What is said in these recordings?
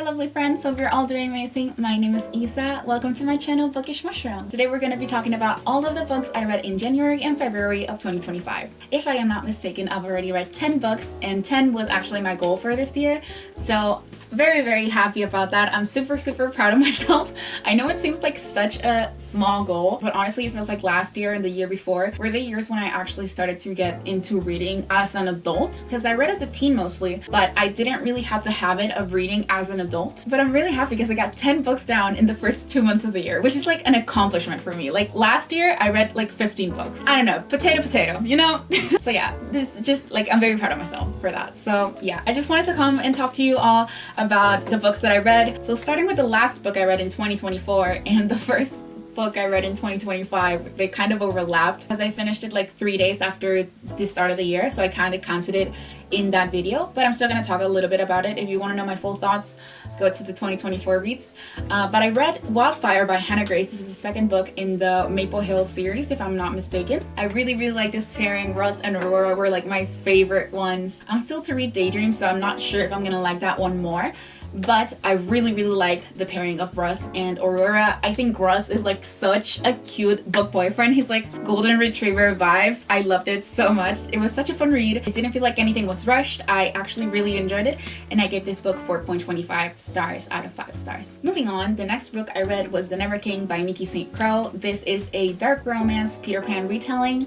lovely friends, hope you're all doing amazing. My name is Isa. Welcome to my channel Bookish Mushroom. Today we're going to be talking about all of the books I read in January and February of 2025. If I am not mistaken, I've already read 10 books and 10 was actually my goal for this year. So very happy about that. I'm super proud of myself. I know it seems like such a small goal, but honestly it feels like last year and the year before were the years when I actually started to get into reading as an adult, because I read as a teen mostly, but I didn't really have the habit of reading as an adult. But I'm really happy because I got 10 books down in the first 2 months of the year, which is like an accomplishment for me. Like last year I read like 15 books. I don't know, potato, you know? So yeah, this is just like, I'm very proud of myself for that. So yeah, I just wanted to come and talk to you all about the books that I read. So starting with the last book I read in 2024 and the first book I read in 2025, they kind of overlapped because I finished it like 3 days after the start of the year, so I kind of counted it in that video, but I'm still going to talk a little bit about it. If you want to know my full thoughts, go to the 2024 reads. But I read Wildfire by Hannah Grace. This is the second book in the Maple Hill series, if I'm not mistaken. I really like this pairing. Russ and Aurora were like my favorite ones. I'm still to read Daydream, so I'm not sure if I'm going to like that one more. But I really liked the pairing of Russ and Aurora. I think Russ is like such a cute book boyfriend. He's like golden retriever vibes. I loved it so much. It was such a fun read. It didn't feel like anything was rushed. I actually really enjoyed it, and I gave this book 4.25 stars out of 5 stars. Moving on, the next book I read was The Never King by Nikki St. Crow. This is a dark romance Peter Pan retelling.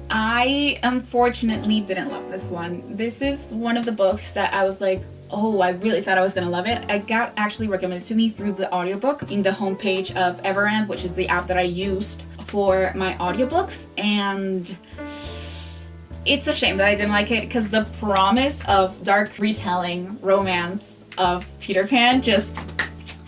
I unfortunately didn't love this one. This is one of the books that I was like, oh, I really thought I was gonna love it. It got actually recommended to me through the audiobook in the homepage of Everand, which is the app that I used for my audiobooks, and it's a shame that I didn't like it because the promise of dark retelling romance of Peter Pan just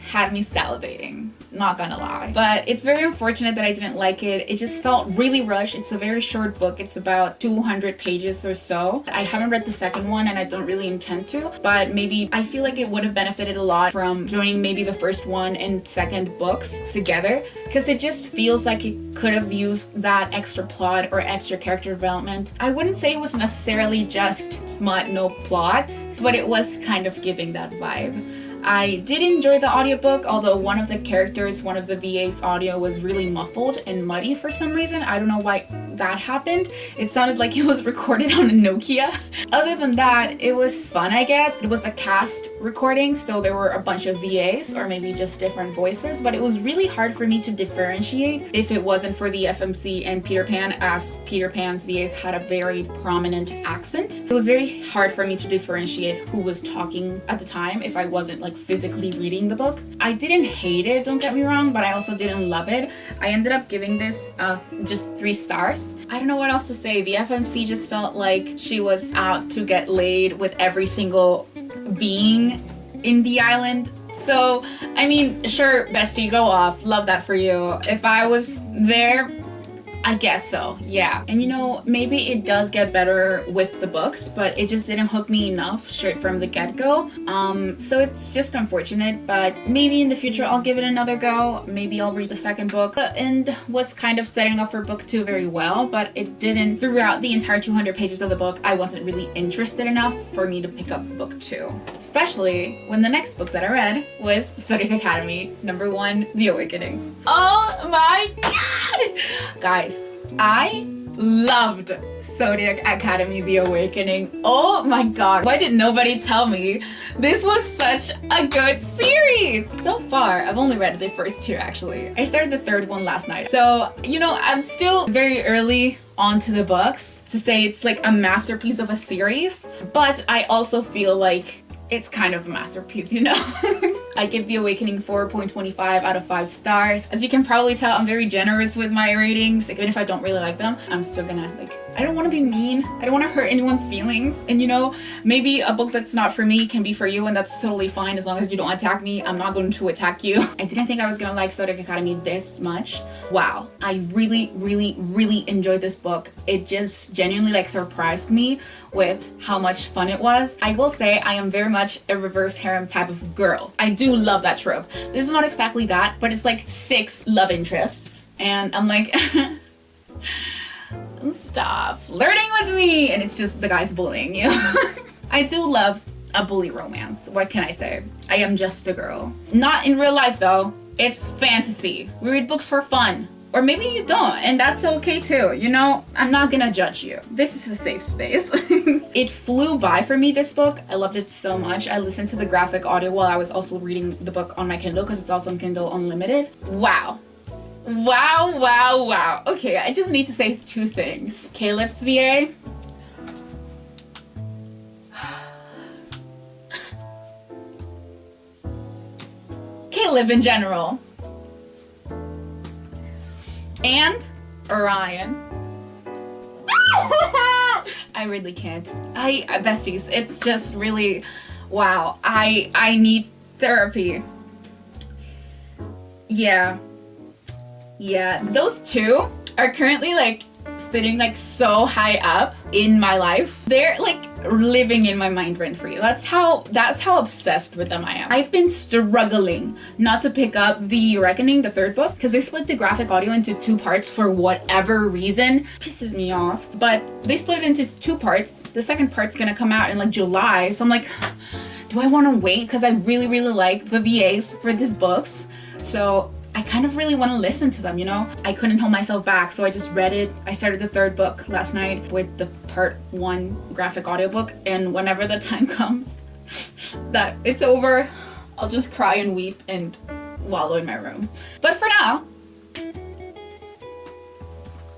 had me salivating. Not gonna lie. But it's very unfortunate that I didn't like it. It just felt really rushed. It's a very short book. It's about 200 pages or so. I haven't read the second one and I don't really intend to, but maybe I feel like it would have benefited a lot from joining maybe the first one and second books together, because it just feels like it could have used that extra plot or extra character development. I wouldn't say it was necessarily just smut, no plot, but it was kind of giving that vibe. I did enjoy the audiobook, although one of the characters, one of the VA's audio was really muffled and muddy for some reason. I don't know why that happened. It sounded like it was recorded on a Nokia. Other than that, it was fun, I guess. It was a cast recording, so there were a bunch of VAs or maybe just different voices, but it was really hard for me to differentiate if it wasn't for the FMC and Peter Pan, as Peter Pan's VAs had a very prominent accent. It was very hard for me to differentiate who was talking at the time if I wasn't like physically reading the book. I didn't hate it, don't get me wrong, but I also didn't love it. I ended up giving this just 3 stars. I don't know what else to say. The FMC just felt like she was out to get laid with every single being in the island. So, I mean, sure, bestie, go off. Love that for you. If I was there, I guess so, yeah. And you know, maybe it does get better with the books, but it just didn't hook me enough straight from the get-go. So it's just unfortunate, but maybe in the future I'll give it another go. Maybe I'll read the second book, and was kind of setting up for book 2 very well, but it didn't. Throughout the entire 200 pages of the book, I wasn't really interested enough for me to pick up book 2. Especially when the next book that I read was Zodiac Academy, number 1, The Awakening. Oh my god! Guys, I loved Zodiac Academy The Awakening. Oh my god, why did nobody tell me this was such a good series? So far, I've only read the first 2 actually. I started the third one last night. So, you know, I'm still very early onto the books to say it's like a masterpiece of a series, but I also feel like it's kind of a masterpiece, you know? I give The Awakening 4.25 out of 5 stars. As you can probably tell, I'm very generous with my ratings. Even if I don't really like them, I'm still gonna I don't want to be mean. I don't want to hurt anyone's feelings. And you know, maybe a book that's not for me can be for you, and that's totally fine as long as you don't attack me. I'm not going to attack you. I didn't think I was gonna like Zodiac Academy this much. Wow. I really enjoyed this book. It just genuinely like surprised me with how much fun it was. I will say I am very much a reverse harem type of girl. I do love that trope. This is not exactly that, but it's like 6 love interests. And I'm like, stop flirting with me. And it's just the guys bullying you. I do love a bully romance. What can I say? I am just a girl. Not in real life though. It's fantasy. We read books for fun. Or maybe you don't, and that's okay too. You know, I'm not gonna judge you. This is a safe space. It flew by for me, this book. I loved it so much. I listened to the graphic audio while I was also reading the book on my Kindle because it's also on Kindle Unlimited. Wow. Wow, wow, wow. Okay, I just need to say 2 things. Caleb's VA. Caleb in general. And Orion. I really can't. Besties, it's just really, wow. I need therapy. Yeah, those 2 are currently like sitting like so high up in my life. They're like living in my mind rent free. That's how obsessed with them I am. I've been struggling not to pick up The Reckoning, the 3rd book, because they split the graphic audio into 2 parts for whatever reason. Pisses me off. But they split it into 2 parts. The 2nd part's gonna come out in like July. So I'm like, do I want to wait? Because I really, really like the VAs for these books. So I kind of really want to listen to them, you know? I couldn't hold myself back, so I just read it. I started the 3rd book last night with the part 1 graphic audiobook, and whenever the time comes that it's over, I'll just cry and weep and wallow in my room. But for now,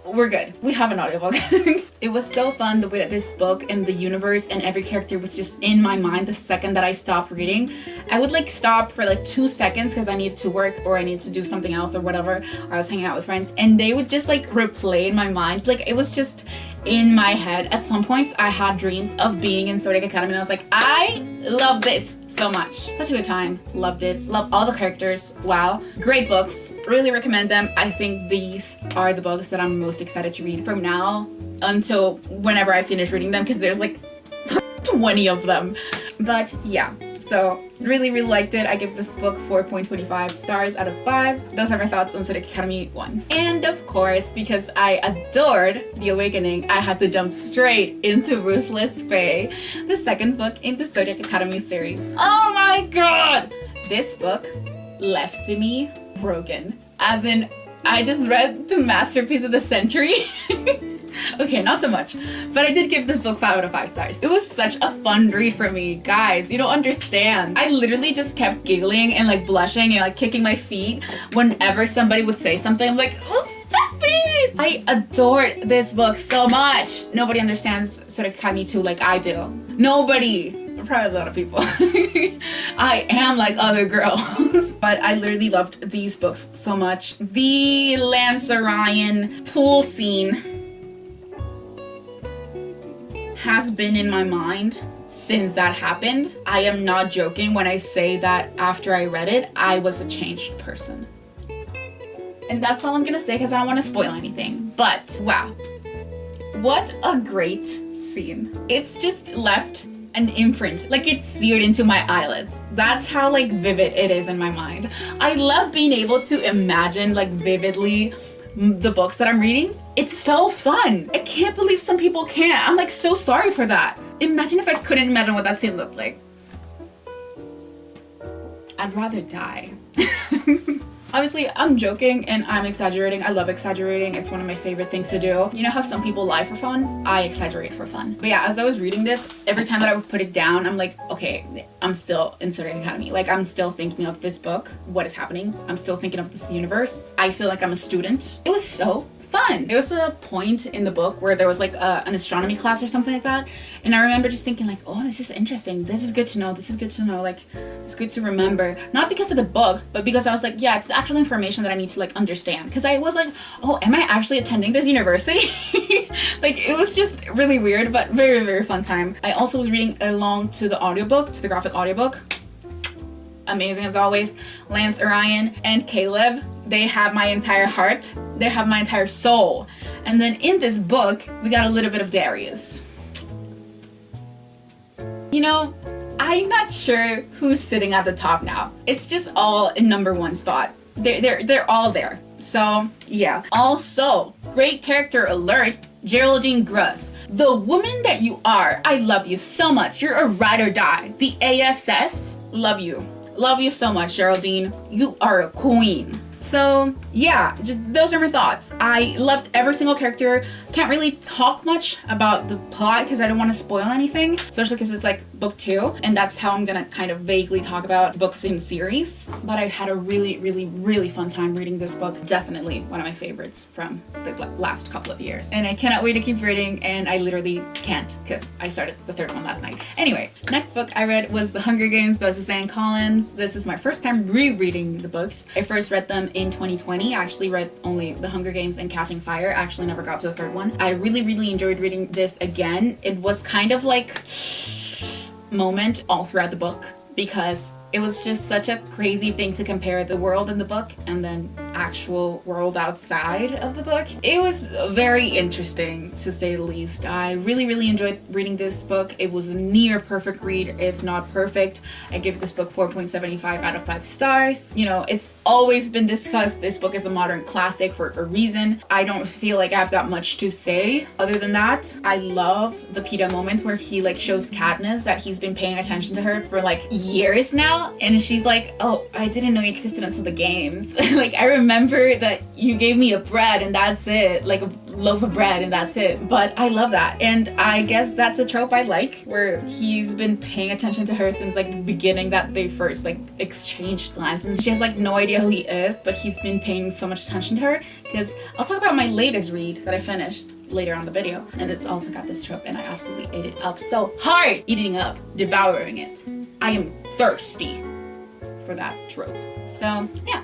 we're good. We have an audiobook. It was so fun the way that this book and the universe and every character was just in my mind the second that I stopped reading. I would like stop for like 2 seconds because I needed to work or I needed to do something else or whatever, or I was hanging out with friends, and they would just like replay in my mind. Like it was just in my head. At some points I had dreams of being in Zodiac Academy and I was like, I love this so much. Such a good time. Loved it. Love all the characters. Wow. Great books. Really recommend them. I think these are the books that I'm most excited to read from now until whenever I finish reading them, because there's like 20 of them. But yeah, so really, really liked it. I give this book 4.25 stars out of 5. Those are my thoughts on Zodiac Academy 1. And of course, because I adored The Awakening, I had to jump straight into Ruthless Fae, the 2nd book in the Zodiac Academy series. Oh my god! This book left me broken. As in, I just read the masterpiece of the century. Okay, not so much, but I did give this book 5 out of 5 stars. It was such a fun read for me. Guys, you don't understand. I literally just kept giggling and like blushing and like kicking my feet whenever somebody would say something. I'm like, oh, stop it! I adored this book so much. Nobody understands Zodiac Academy 2 like I do. Nobody. Probably a lot of people. I am like other girls. But I literally loved these books so much. The Lance Orion pool scene has been in my mind since that happened. I am not joking when I say that after I read it, I was a changed person. And that's all I'm gonna say because I don't want to spoil anything. But wow, what a great scene. It's just left an imprint, like it's seared into my eyelids. That's how like vivid it is in my mind. I love being able to imagine like vividly the books that I'm reading. It's so fun. I can't believe some people can't. I'm like so sorry for that. Imagine if I couldn't imagine what that scene looked like. I'd rather die. Obviously, I'm joking and I'm exaggerating. I love exaggerating. It's one of my favorite things to do. You know how some people lie for fun? I exaggerate for fun. But yeah, as I was reading this, every time that I would put it down, I'm like, okay, I'm still in Zodiac Academy. Like, I'm still thinking of this book. What is happening? I'm still thinking of this universe. I feel like I'm a student. It was so fun. There was a point in the book where there was like an astronomy class or something like that, and I remember just thinking like, oh, this is interesting, this is good to know, this is good to know, like it's good to remember, not because of the book, but because I was like, yeah, it's actual information that I need to like understand, because I was like, oh, am I actually attending this university? Like it was just really weird, but very, very fun time. I also was reading along to the audiobook, to the graphic audiobook. Amazing as always. Lance Orion and Caleb, they have my entire heart. They have my entire soul. And then in this book, we got a little bit of Darius. You know, I'm not sure who's sitting at the top now. It's just all in number 1 spot. They're all there. So yeah. Also, great character alert. Geraldine Gruss, the woman that you are, I love you so much. You're a ride or die. The ASS, love you. Love you so much, Geraldine. You are a queen. So yeah, those are my thoughts. I loved every single character. Can't really talk much about the plot because I don't want to spoil anything, especially because it's like book 2, and that's how I'm gonna kind of vaguely talk about books in series. But I had a really fun time reading this book. Definitely one of my favorites from the last couple of years, and I cannot wait to keep reading, and I literally can't because I started the 3rd one last night. Anyway, next book I read was The Hunger Games by Suzanne Collins. This is my first time rereading the books. I first read them in 2020. I actually read only The Hunger Games and Catching Fire. I actually never got to the 3rd one. I really enjoyed reading this again. It was kind of like moment all throughout the book because it was just such a crazy thing to compare the world in the book and then actual world outside of the book. It was very interesting, to say the least. I really enjoyed reading this book. It was a near perfect read, if not perfect. I give this book 4.75 out of 5 stars. You know, it's always been discussed, this book is a modern classic for a reason. I don't feel like I've got much to say other than that. I love the Peeta moments where he like shows Katniss that he's been paying attention to her for like years now, and she's like, oh, I didn't know you existed until the games. Like, I remember that you gave me a bread and that's it, like a loaf of bread and that's it. But I love that, and I guess that's a trope I like, where he's been paying attention to her since like the beginning that they first like exchanged glances, and she has like no idea who he is, but he's been paying so much attention to her. Because I'll talk about my latest read that I finished later on the video, and it's also got this trope, and I absolutely ate it up so hard, eating up, devouring it. I am thirsty for that trope. So yeah.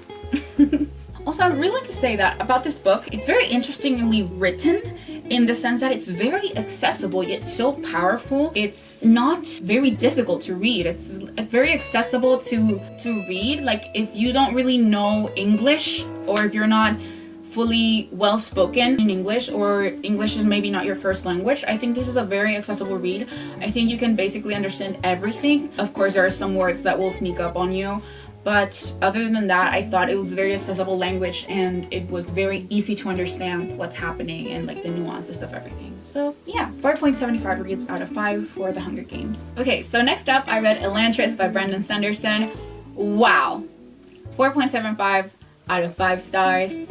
Also, I would really like to say that about this book, it's very interestingly written in the sense that it's very accessible yet so powerful. It's not very difficult to read. It's very accessible to read. Like, if you don't really know English, or if you're not fully well spoken in English, or English is maybe not your first language, I think this is a very accessible read. I think you can basically understand everything. Of course, there are some words that will sneak up on you, but other than that, I thought it was very accessible language, and it was very easy to understand what's happening and like the nuances of everything. So yeah, 4.75 reads out of 5 for The Hunger Games. Okay, so next up I read Elantris by Brandon Sanderson. Wow, 4.75 out of 5 stars.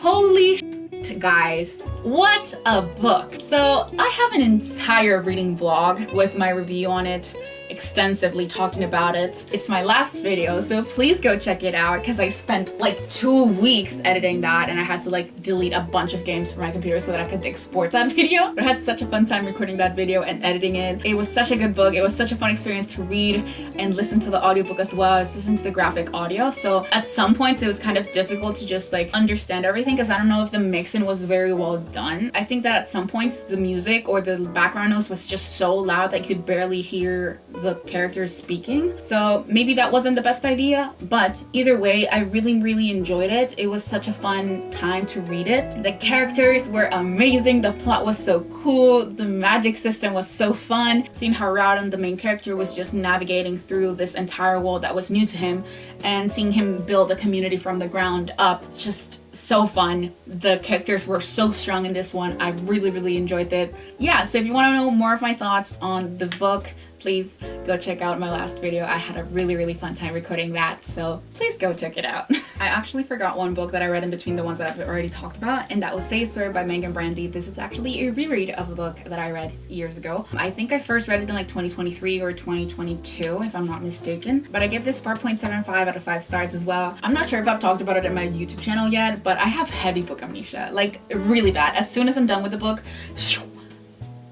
Holy shit, guys, what a book. So I have an entire reading vlog with my review on it, extensively talking about it. It's my last video, so please go check it out, because I spent like 2 weeks editing that, and I had to like delete a bunch of games from my computer so that I could export that video. But I had such a fun time recording that video and editing it. It was such a good book. It was such a fun experience to read and listen to the audiobook as well as listen to the graphic audio. So at some points it was kind of difficult to just like understand everything, because I don't know if the mixing was very well done. I think that at some points the music or the background noise was just so loud that you could barely hear the characters speaking. So maybe that wasn't the best idea, but either way, I really enjoyed it. It was such a fun time to read it. The characters were amazing. The plot was so cool. The magic system was so fun. Seeing how Rowden, the main character, was just navigating through this entire world that was new to him, and seeing him build a community from the ground up, just so fun. The characters were so strong in this one. I really enjoyed it. Yeah, so if you want to know more of my thoughts on the book, please go check out my last video. I had a really fun time recording that, so please go check it out. I actually forgot one book that I read in between the ones that I've already talked about, and that was Stay Square by Megan Brandy. This is actually a reread of a book that I read years ago. I think I first read it in like 2023 or 2022, if I'm not mistaken, but I give this 4.75 out of 5 stars as well. I'm not sure if I've talked about it in my YouTube channel yet, but I have heavy book amnesia, like really bad. As soon as I'm done with the book,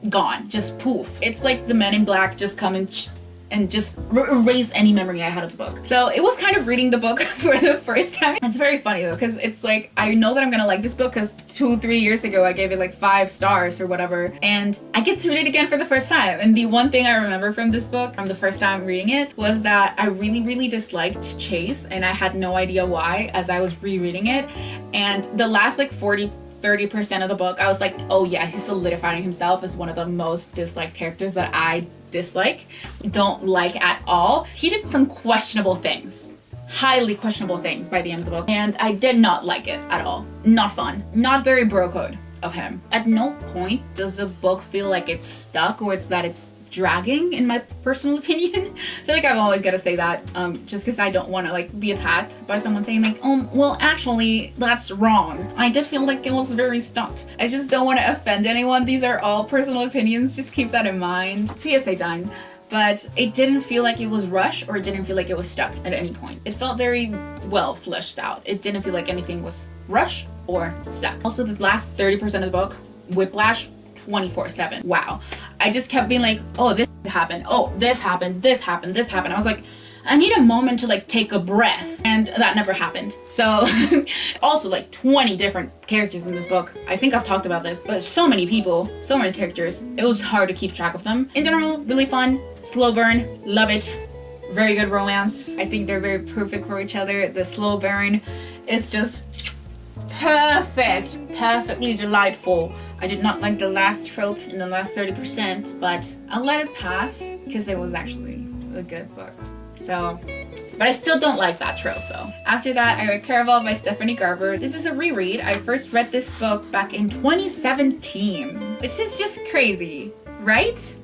gone, just poof. It's like the Men in Black just come and just erase any memory I had of the book. So it was kind of reading the book for the first time. It's very funny though, because it's like, I know that I'm gonna like this book because 2-3 years ago I gave it like 5 stars or whatever, and I get to read it again for the first time. And the one thing I remember from this book, from the first time reading it, was that I really disliked Chase, and I had no idea why as I was rereading it. And the last like 30% of the book, I was like, oh yeah, he's solidifying himself as one of the most disliked characters that I dislike, don't like at all. He did some questionable things, highly questionable things by the end of the book, and I did not like it at all. Not fun. Not very bro code. of him. At no point does the book feel like it's stuck or it's that it's dragging, in my personal opinion. I feel like I've always got to say that, just because I don't want to like be attacked by someone saying like, oh, well, actually, that's wrong. I did feel like it was very stuck. I just don't want to offend anyone. These are all personal opinions. Just keep that in mind. PSA done. But it didn't feel like it was rushed, or it didn't feel like it was stuck at any point. It felt very well fleshed out. It didn't feel like anything was rushed or stuck. Also, the last 30% of the book, whiplash 24/7. Wow. I just kept being like, oh, this happened. Oh, this happened. This happened. This happened. I was like, I need a moment to like take a breath, and that never happened. So also like 20 different characters in this book. I think I've talked about this, but so many people, so many characters. It was hard to keep track of them. In general, really fun, slow burn, love it. Very good romance. I think they're very perfect for each other. The slow burn is just perfect, perfectly delightful. I did not like the last trope in the last 30%, but I'll let it pass because it was actually a good book. So, but I still don't like that trope though. After that, I read Caraval by Stephanie Garber. This is a reread. I first read this book back in 2017, which is just crazy, right?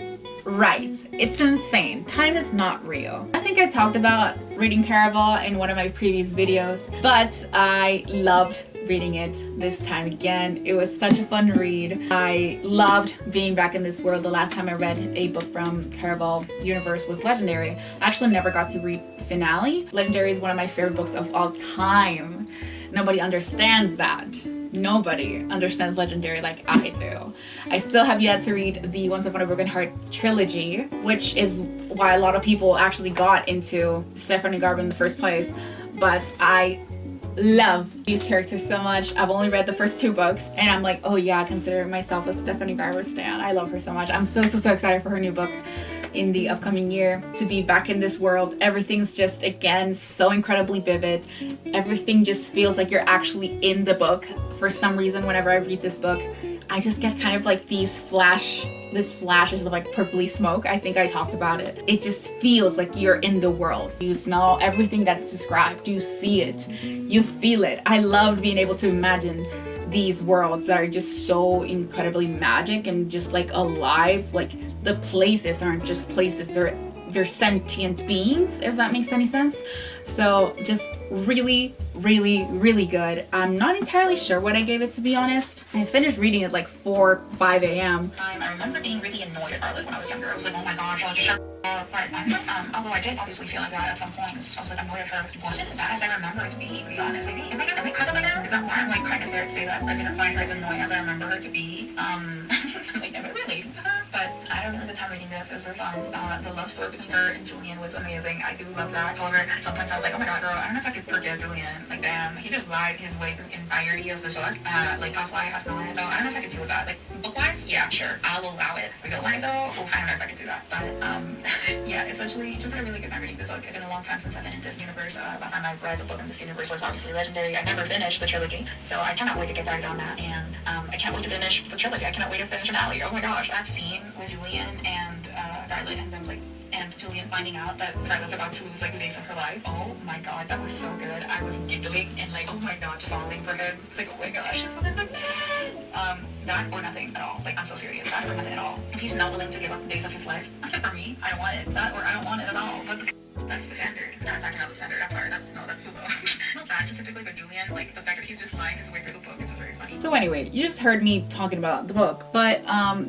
Right. It's insane. Time is not real. I think I talked about reading Caraval in one of my previous videos, but I loved reading it this time again. It was such a fun read. I loved being back in this world. The last time I read a book from Caraval universe was Legendary. I actually never got to read Finale. Legendary is one of my favorite books of all time. Nobody understands that. Nobody understands Legendary like I do. I still have yet to read the Once Upon a Broken Heart trilogy, which is why a lot of people actually got into Stephanie Garber in the first place. But I love these characters so much. I've only read the first 2 books, and I'm like, oh yeah, I consider myself a Stephanie Garber stan. I love her so much. I'm so excited for her new book in the upcoming year, to be back in this world. Everything's just, again, so incredibly vivid. Everything just feels like you're actually in the book. For some reason, whenever I read this book, I just get kind of like these flashes of like purpley smoke. I think I talked about it. It just feels like you're in the world. You smell everything that's described. You see it. You feel it. I loved being able to imagine these worlds that are just so incredibly magic and just like alive. Like the places aren't just places. They're sentient beings, if that makes any sense. So just really good. I'm not entirely sure what I gave it, to be honest. I finished reading it like 5 a.m. I remember being really annoyed at Charlotte when I was younger. I was like, oh my gosh, I'll just shut up. But although I did obviously feel like that at some points, I was like annoyed at her. It wasn't as bad as I remember it to be honest. Like, am I kind of like her? Is that why I'm like kind of scared to say that I didn't find her as annoying as I remember her to be? Like never related to her. But I had a really good time reading this. It was very fun. The love story between her and Julian was amazing. I do love that. However, at some points I was like, oh my god, girl, I don't know if I could forgive Julian. Like, damn, he just lied his way through the entirety of this book. Like, half lie, half not. Though, I don't know if I could deal with that. Like, book-wise, yeah, sure, I'll allow it. Real-wise, though, oof, I don't know if I could do that. But, yeah, essentially, just had a really good time reading this book. It's been a long time since I've been in this universe. Last time I read a book in this universe was obviously Legendary. I never finished the trilogy, so I cannot wait to get started on that. And I can't wait to finish the trilogy. I cannot wait to finish Finale. Oh my gosh, that scene with Julian and Violet and them, like, and Julian finding out that Violet's about to lose like the days of her life. Oh my god, that was so good. I was giggling and like, oh my god, just falling for him. It's like, oh my gosh, it's so good. That or nothing at all. Like, I'm so serious. That or nothing at all. If he's not willing to give up days of his life, for me, I don't want it. That or I don't want it at all. But that's the standard. That's actually not the standard. I'm sorry. That's too low. Not that specifically, but Julian, like the fact that he's just lying his way through the book is very funny. So anyway, you just heard me talking about the book, but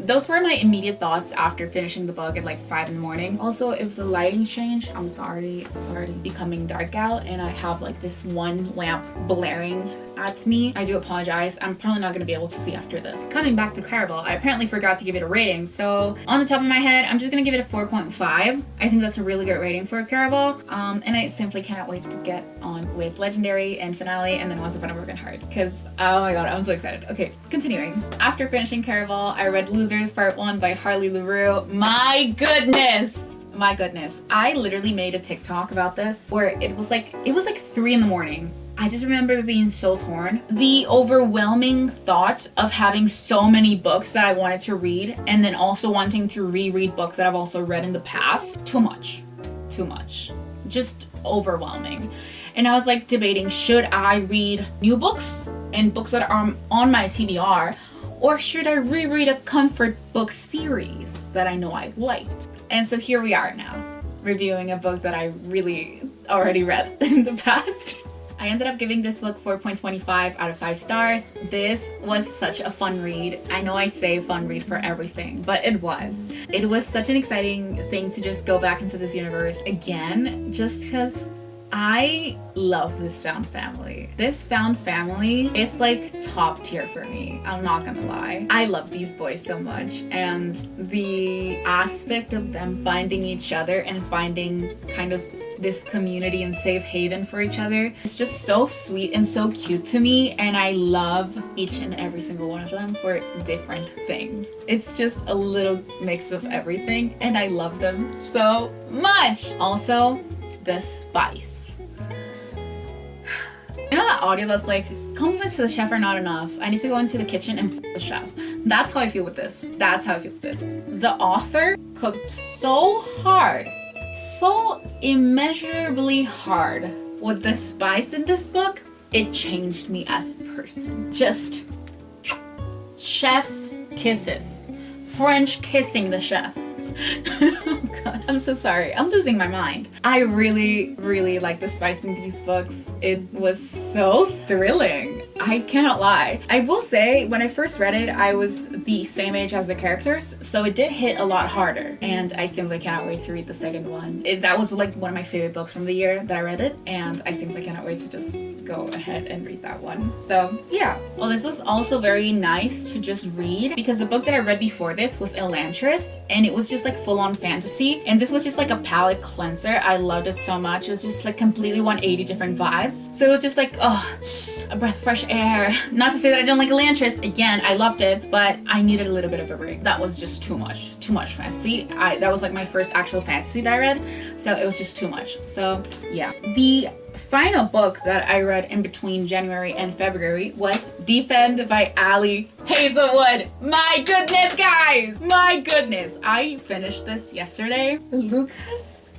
those were my immediate thoughts after finishing the book at like 5 in the morning. Also, if the lighting changed, I'm sorry. It's already becoming dark out and I have like this one lamp blaring at me. I do apologize. I'm probably not going to be able to see after this. Coming back to Caraval, I apparently forgot to give it a rating. So on the top of my head, I'm just going to give it a 4.5. I think that's a really good rating for Caraval. And I simply cannot wait to get on with Legendary and Finale and then Once Upon a Broken Heart. Because, oh my god, I'm so excited. Okay, continuing. After finishing Caraval, I read Losers Part 1 by Harley LaRue. My goodness! My goodness. I literally made a TikTok about this where it was like 3 in the morning. I just remember being so torn. The overwhelming thought of having so many books that I wanted to read and then also wanting to reread books that I've also read in the past. Too much. Just overwhelming. And I was like debating, should I read new books and books that are on my TBR, Or should I reread a comfort book series that I know I liked? And so here we are now, reviewing a book that I really already read in the past. I ended up giving this book 4.25 out of 5 stars. This was such a fun read. I know I say fun read for everything, but it was. It was such an exciting thing to just go back into this universe again, just because I love this found family. This found family is like top tier for me. I'm not gonna lie. I love these boys so much, and the aspect of them finding each other and finding kind of this community and safe haven for each other. It's just so sweet and so cute to me, and I love each and every single one of them for different things. It's just a little mix of everything, and I love them so much. Also, the spice. You know that audio that's like, compliments to the chef are not enough. I need to go into the kitchen and the chef. That's how I feel with this. That's how I feel with this. The author cooked so hard, so immeasurably hard with the spice in this book. It changed me as a person. Just chef's kisses. French kissing the chef. Oh god, I'm so sorry. I'm losing my mind. I really, really like the spice in these books. It was so thrilling. I cannot lie. I will say, when I first read it, I was the same age as the characters, so it did hit a lot harder, and I simply cannot wait to read the second one. That was like one of my favorite books from the year that I read it, and I simply cannot wait to just go ahead and read that one. So yeah. Well, this was also very nice to just read, because the book that I read before this was Elantris, and it was just like full-on fantasy, and this was just like a palate cleanser. I loved it so much. It was just like completely 180 different vibes. So it was just like, oh, a breath of fresh air. Not to say that I don't like Elantris. Again, I loved it, but I needed a little bit of a break. That was just too much fantasy. That was like my first actual fantasy that I read, so it was just too much. So yeah. The final book that I read in between January and February was Deep End by Ali Hazelwood. My goodness, guys! My goodness! I finished this yesterday. Lucas,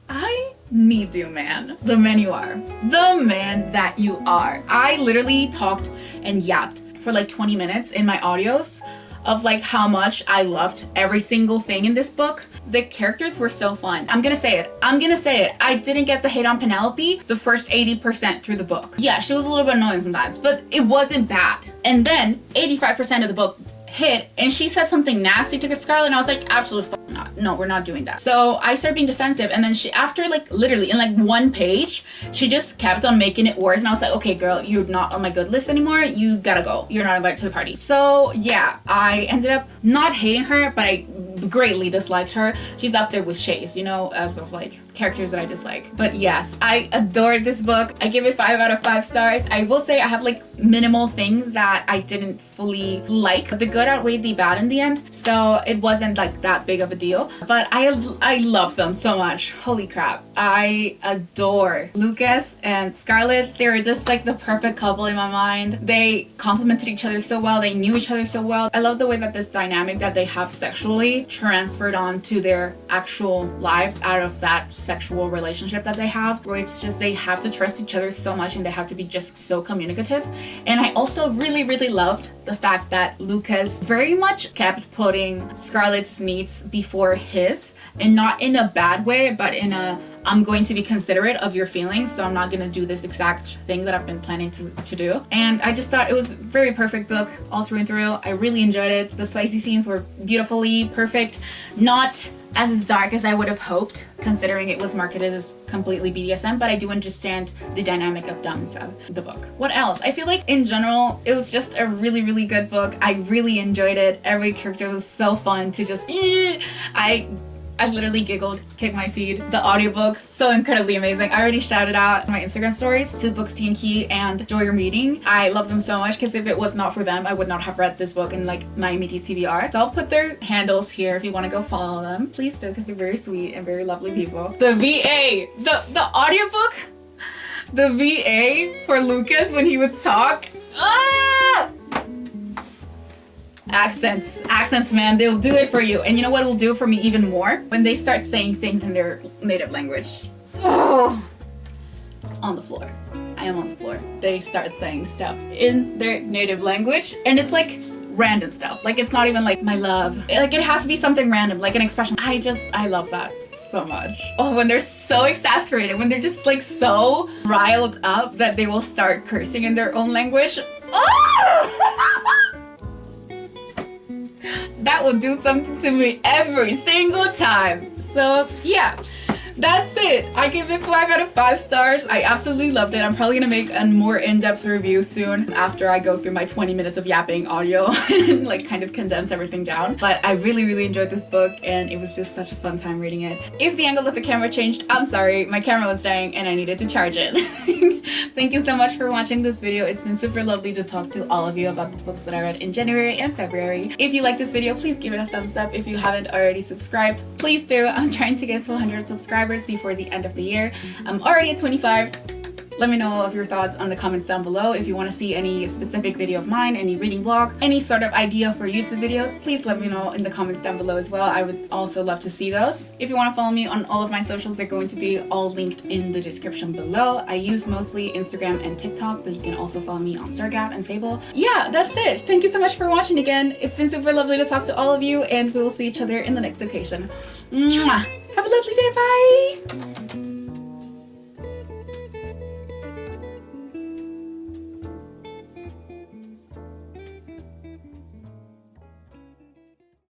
I need you, man. The man you are. The man that you are. I literally talked and yapped for like 20 minutes in my audios of like how much I loved every single thing in this book. The characters were so fun. I'm gonna say it. I didn't get the hate on Penelope the first 80% through the book. Yeah, she was a little bit annoying sometimes, but it wasn't bad. And then 85% of the book hit, and she said something nasty to Scarlet, and I was like, absolutely not. No, we're not doing that. So I started being defensive, and then she, after like literally in like one page, she just kept on making it worse, and I was like, okay girl, you're not on my good list anymore. You gotta go. You're not invited to the party. So yeah, I ended up not hating her, but I greatly disliked her. She's up there with Chase, you know, as of like characters that I dislike. But yes, I adored this book. I give it 5 out of 5 stars. I will say I have like minimal things that I didn't fully like. The good outweighed the bad in the end, so it wasn't like that big of a deal. But I love them so much. Holy crap. I adore Lucas and Scarlet. They were just like the perfect couple in my mind. They complemented each other so well. They knew each other so well. I love the way that this dynamic that they have sexually transferred on to their actual lives out of that sexual relationship that they have, where it's just they have to trust each other so much and they have to be just so communicative. And I also really, really loved the fact that Lucas very much kept putting Scarlett's needs before his, and not in a bad way, but in a, I'm going to be considerate of your feelings, so I'm not going to do this exact thing that I've been planning to do. And I just thought it was a very perfect book all through and through. I really enjoyed it. The spicy scenes were beautifully perfect. Not as dark as I would have hoped, considering it was marketed as completely BDSM, but I do understand the dynamic of downs of the book. What else? I feel like in general, it was just a really, really good book. I really enjoyed it. Every character was so fun to just, I literally giggled, kicked my feet. The audiobook, so incredibly amazing. I already shouted out my Instagram stories to Books Tea and Key and Joy Your Meeting. I love them so much, because if it was not for them, I would not have read this book in like my immediate TBR. So I'll put their handles here if you want to go follow them. Please do, because they're very sweet and very lovely people. The VA, the audiobook, the VA for Lucas when he would talk. Ah! Accents, man, they'll do it for you. And you know what will do it for me even more? When they start saying things in their native language. Oh on the floor. I am on the floor. They start saying stuff in their native language, and it's like random stuff. Like, it's not even like my love. Like, it has to be something random, like an expression. I love that so much. Oh, when they're so exasperated, when they're just like so riled up that they will start cursing in their own language. Oh! That will do something to me every single time. So yeah, that's it. I give it 5 out of 5 stars. I absolutely loved it. I'm probably gonna make a more in-depth review soon after I go through my 20 minutes of yapping audio and like kind of condense everything down. But I really, really enjoyed this book, and it was just such a fun time reading it. If the angle of the camera changed, I'm sorry. My camera was dying and I needed to charge it. Thank you so much for watching this video. It's been super lovely to talk to all of you about the books that I read in January and February. If you like this video, please give it a thumbs up. If you haven't already subscribed, please do. I'm trying to get to 100 subscribers before the end of the year. I'm already at 25. Let me know of your thoughts on the comments down below. If you want to see any specific video of mine, any reading vlog, any sort of idea for YouTube videos, please let me know in the comments down below as well. I would also love to see those. If you want to follow me on all of my socials, they're going to be all linked in the description below. I use mostly Instagram and TikTok, but you can also follow me on Stargap and Fable. Yeah, that's it. Thank you so much for watching again. It's been super lovely to talk to all of you, and we will see each other in the next occasion. Mwah! Have a lovely day. Bye!